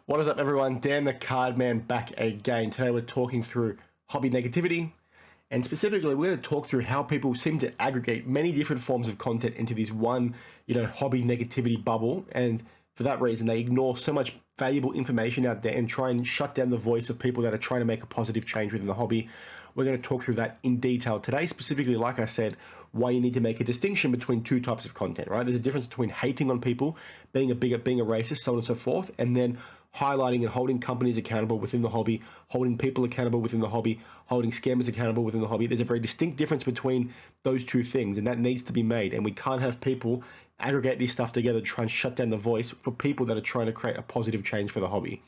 What is up, everyone? Dan the Card Man back again. Today we're talking through hobby negativity, and specifically we're going to talk through how people seem to aggregate many different forms of content into this one, hobby negativity bubble, and for that reason they ignore so much valuable information out there and try and shut down the voice of people that are trying to make a positive change within the hobby. We're going to talk through that in detail today, specifically, like I said, why you need to make a distinction between two types of content, right? There's a difference between hating on people, being a bigot, being a racist, so on and so forth, and then highlighting and holding companies accountable within the hobby, holding people accountable within the hobby, holding scammers accountable within the hobby. There's a very distinct difference between those two things, and that needs to be made. And we can't have people aggregate this stuff together to try and shut down the voice for people that are trying to create a positive change for the hobby.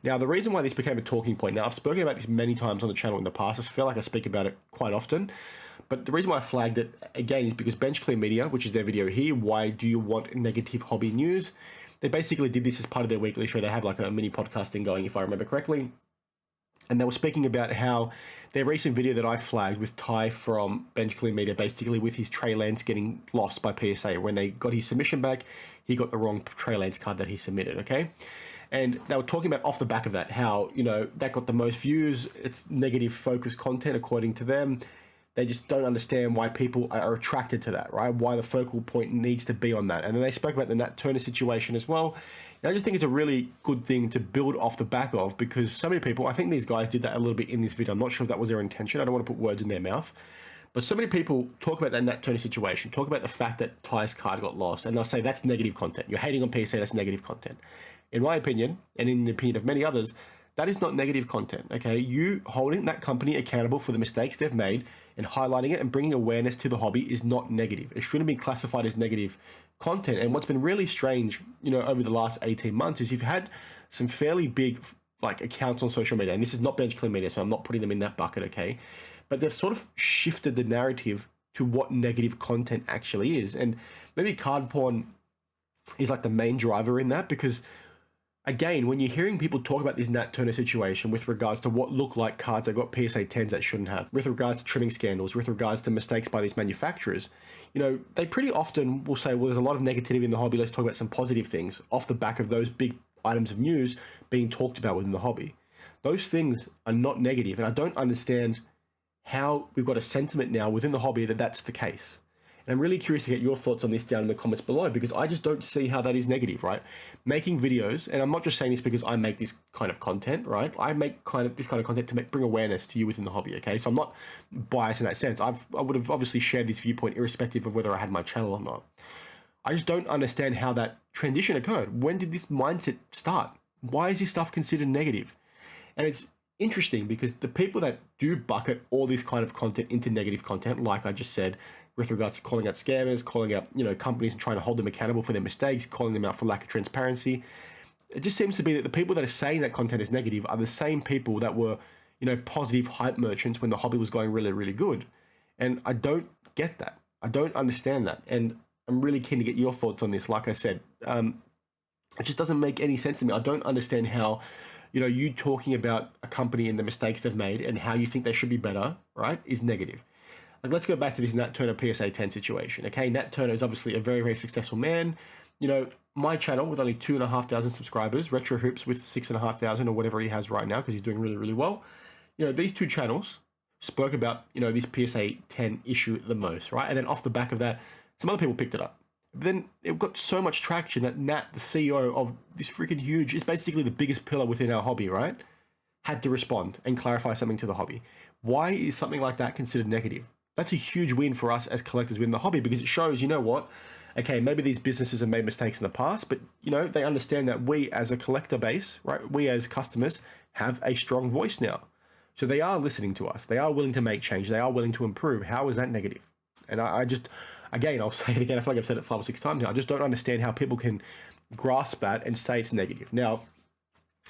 Now, the reason why this became a talking point, now I've spoken about this many times on the channel in the past. I feel like I speak about it quite often. But the reason why I flagged it again is because Bench Clear Media, which is their video here, why do you want negative hobby news? They basically did this as part of their weekly show. They have like a mini podcast thing going, if I remember correctly. And they were speaking about how their recent video that I flagged with Ty from Bench Clear Media, basically with his Trey Lance getting lost by PSA. When they got his submission back, he got the wrong Trey Lance card that he submitted, okay? And they were talking about off the back of that, how, that got the most views. It's negative focused content according to them. They just don't understand why people are attracted to that, right? Why the focal point needs to be on that. And then they spoke about the Nat Turner situation as well. And I just think it's a really good thing to build off the back of, because so many people, I think these guys did that a little bit in this video. I'm not sure if that was their intention. I don't want to put words in their mouth. But so many people talk about that Nat Turner situation, talk about the fact that Ty's card got lost, and they'll say that's negative content. You're hating on PSA, that's negative content. In my opinion, and in the opinion of many others, that is not negative content, okay? You holding that company accountable for the mistakes they've made and highlighting it and bringing awareness to the hobby is not negative. It shouldn't be classified as negative content. And what's been really strange, over the last 18 months is you've had some fairly big accounts on social media, and this is not Bench Clear Media, so I'm not putting them in that bucket, okay? But they've sort of shifted the narrative to what negative content actually is. And maybe card porn is like the main driver in that, because again, when you're hearing people talk about this Nat Turner situation with regards to what look like cards that got PSA 10s that shouldn't have, with regards to trimming scandals, with regards to mistakes by these manufacturers, they pretty often will say, well, there's a lot of negativity in the hobby. Let's talk about some positive things off the back of those big items of news being talked about within the hobby. Those things are not negative, and I don't understand how we've got a sentiment now within the hobby that that's the case. And I'm really curious to get your thoughts on this down in the comments below, because I just don't see how that is negative, right? Making videos, and I'm not just saying this because I make this kind of content, right? I make this kind of content to bring awareness to you within the hobby, okay? So I'm not biased in that sense. I would have obviously shared this viewpoint irrespective of whether I had my channel or not. I just don't understand how that transition occurred. When did this mindset start? Why is this stuff considered negative? And it's interesting because the people that do bucket all this kind of content into negative content, like I just said, with regards to calling out scammers, calling out, companies and trying to hold them accountable for their mistakes, calling them out for lack of transparency. It just seems to be that the people that are saying that content is negative are the same people that were, positive hype merchants when the hobby was going really, really good. And I don't get that. I don't understand that. And I'm really keen to get your thoughts on this. Like I said, it just doesn't make any sense to me. I don't understand how, you talking about a company and the mistakes they've made and how you think they should be better, right, is negative. Let's go back to this Nat Turner PSA 10 situation, okay? Nat Turner is obviously a very, very successful man. My channel with only 2,500 subscribers, Retro Hoops with 6,500 or whatever he has right now because he's doing really, really well. These two channels spoke about, this PSA 10 issue the most, right? And then off the back of that, some other people picked it up. But then it got so much traction that Nat, the CEO of this freaking huge, it's basically the biggest pillar within our hobby, right? Had to respond and clarify something to the hobby. Why is something like that considered negative? That's a huge win for us as collectors within the hobby, because it shows, okay, maybe these businesses have made mistakes in the past, but, they understand that we as a collector base, right, we as customers have a strong voice now. So they are listening to us. They are willing to make change. They are willing to improve. How is that negative? And I just, again, I'll say it again. I feel like I've said it 5 or 6 times now. I just don't understand how people can grasp that and say it's negative. Now,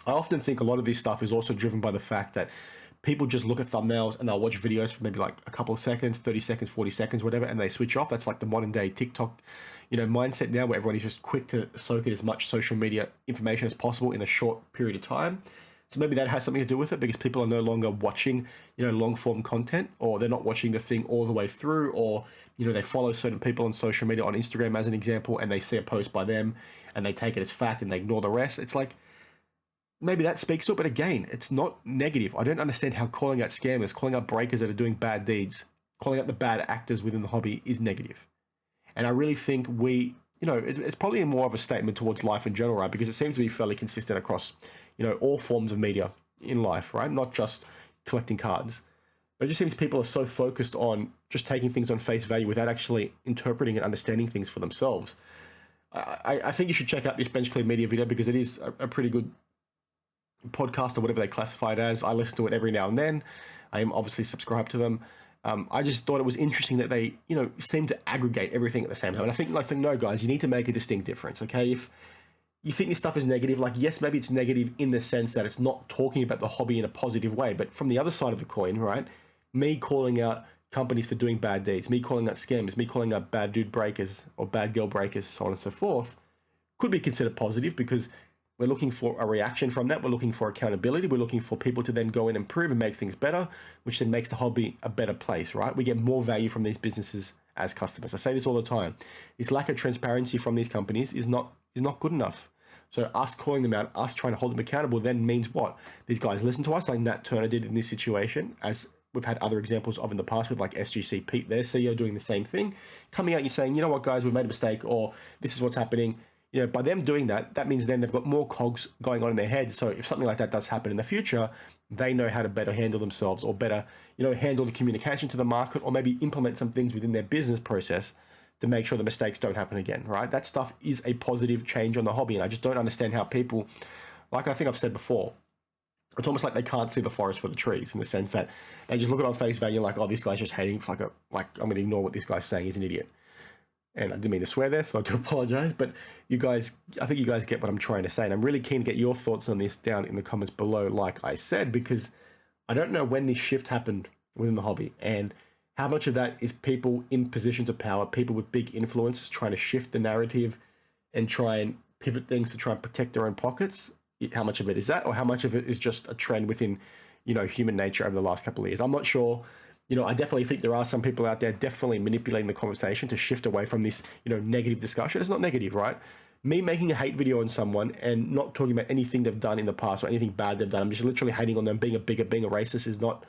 I often think a lot of this stuff is also driven by the fact that people just look at thumbnails and they'll watch videos for maybe like a couple of seconds, 30 seconds, 40 seconds, whatever, and they switch off. That's like the modern day TikTok, mindset now, where everybody's just quick to soak in as much social media information as possible in a short period of time. So maybe that has something to do with it, because people are no longer watching, long form content, or they're not watching the thing all the way through, or, they follow certain people on social media, on Instagram as an example, and they see a post by them and they take it as fact and they ignore the rest. It's like, maybe that speaks to it, but again, it's not negative. I don't understand how calling out scammers, calling out breakers that are doing bad deeds, calling out the bad actors within the hobby is negative. And I really think it's probably more of a statement towards life in general, right? Because it seems to be fairly consistent across, all forms of media in life, right? Not just collecting cards. But it just seems people are so focused on just taking things on face value without actually interpreting and understanding things for themselves. I think you should check out this Bench Clear Media video because it is a pretty good podcast or whatever they classify it as. I listen to it every now and then. I am obviously subscribed to them. I just thought it was interesting that they, seem to aggregate everything at the same time. And I think, no, guys, you need to make a distinct difference, okay? If you think this stuff is negative, yes, maybe it's negative in the sense that it's not talking about the hobby in a positive way. But from the other side of the coin, right, me calling out companies for doing bad deeds, me calling out scammers, me calling out bad dude breakers or bad girl breakers, so on and so forth, could be considered positive because we're looking for a reaction from that. We're looking for accountability. We're looking for people to then go and improve and make things better, which then makes the hobby a better place, right? We get more value from these businesses as customers. I say this all the time. This lack of transparency from these companies is not good enough. So us calling them out, us trying to hold them accountable then means what? These guys listen to us like Nat Turner did in this situation, as we've had other examples of in the past with SGC Pete, their CEO, doing the same thing, coming out and saying, you know what, guys, we've made a mistake, or this is what's happening. By them doing that, that means then they've got more cogs going on in their head. So if something like that does happen in the future, they know how to better handle themselves or better, handle the communication to the market, or maybe implement some things within their business process to make sure the mistakes don't happen again, right? That stuff is a positive change on the hobby. And I just don't understand how people, like I think I've said before, it's almost like they can't see the forest for the trees, in the sense that they just look at it on face value like, oh, this guy's just hating, I'm going to ignore what this guy's saying, he's an idiot. And I didn't mean to swear there, so I do apologize. But I think you guys get what I'm trying to say. And I'm really keen to get your thoughts on this down in the comments below, like I said, because I don't know when this shift happened within the hobby and how much of that is people in positions of power, people with big influences trying to shift the narrative and try and pivot things to try and protect their own pockets. How much of it is that, or how much of it is just a trend within, human nature over the last couple of years? I'm not sure. I definitely think there are some people out there definitely manipulating the conversation to shift away from this, negative discussion. It's not negative, right? Me making a hate video on someone and not talking about anything they've done in the past or anything bad they've done, I'm just literally hating on them, being a bigot, being a racist is not,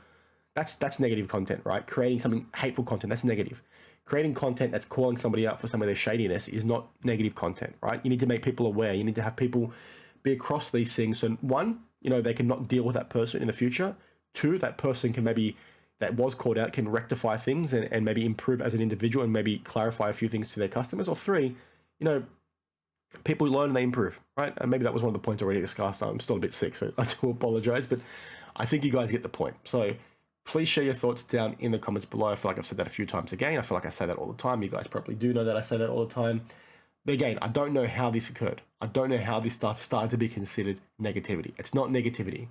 that's negative content, right? Creating something hateful content, that's negative. Creating content that's calling somebody out for some of their shadiness is not negative content, right? You need to make people aware. You need to have people be across these things. So one, they can not deal with that person in the future. Two, that person can maybe, that was called out, can rectify things and maybe improve as an individual and maybe clarify a few things to their customers. Or three, people learn and they improve, right? And maybe that was one of the points already discussed. I'm still a bit sick, so I do apologize, but I think you guys get the point. So please share your thoughts down in the comments below. I feel like I've said that a few times again. I feel like I say that all the time. You guys probably do know that I say that all the time. But again, I don't know how this occurred. I don't know how this stuff started to be considered negativity. It's not negativity.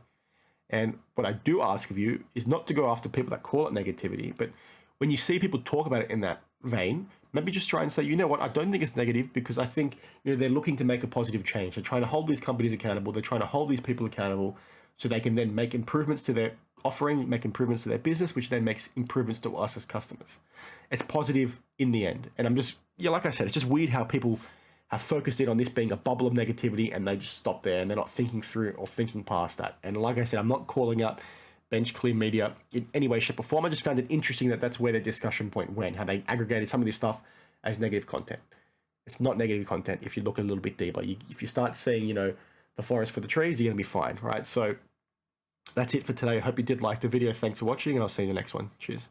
And what I do ask of you is not to go after people that call it negativity, but when you see people talk about it in that vein, maybe just try and say, you know what, I don't think it's negative because I think they're looking to make a positive change. They're trying to hold these companies accountable. They're trying to hold these people accountable so they can then make improvements to their offering, make improvements to their business, which then makes improvements to us as customers. It's positive in the end. And I'm just, like I said, it's just weird how people have focused in on this being a bubble of negativity and they just stop there and they're not thinking through or thinking past that. And like I said, I'm not calling out Bench Clear Media in any way, shape or form. I just found it interesting that that's where their discussion point went, how they aggregated some of this stuff as negative content. It's not negative content if you look a little bit deeper. If you start seeing, the forest for the trees, you're going to be fine, right? So that's it for today. I hope you did like the video. Thanks for watching and I'll see you in the next one. Cheers.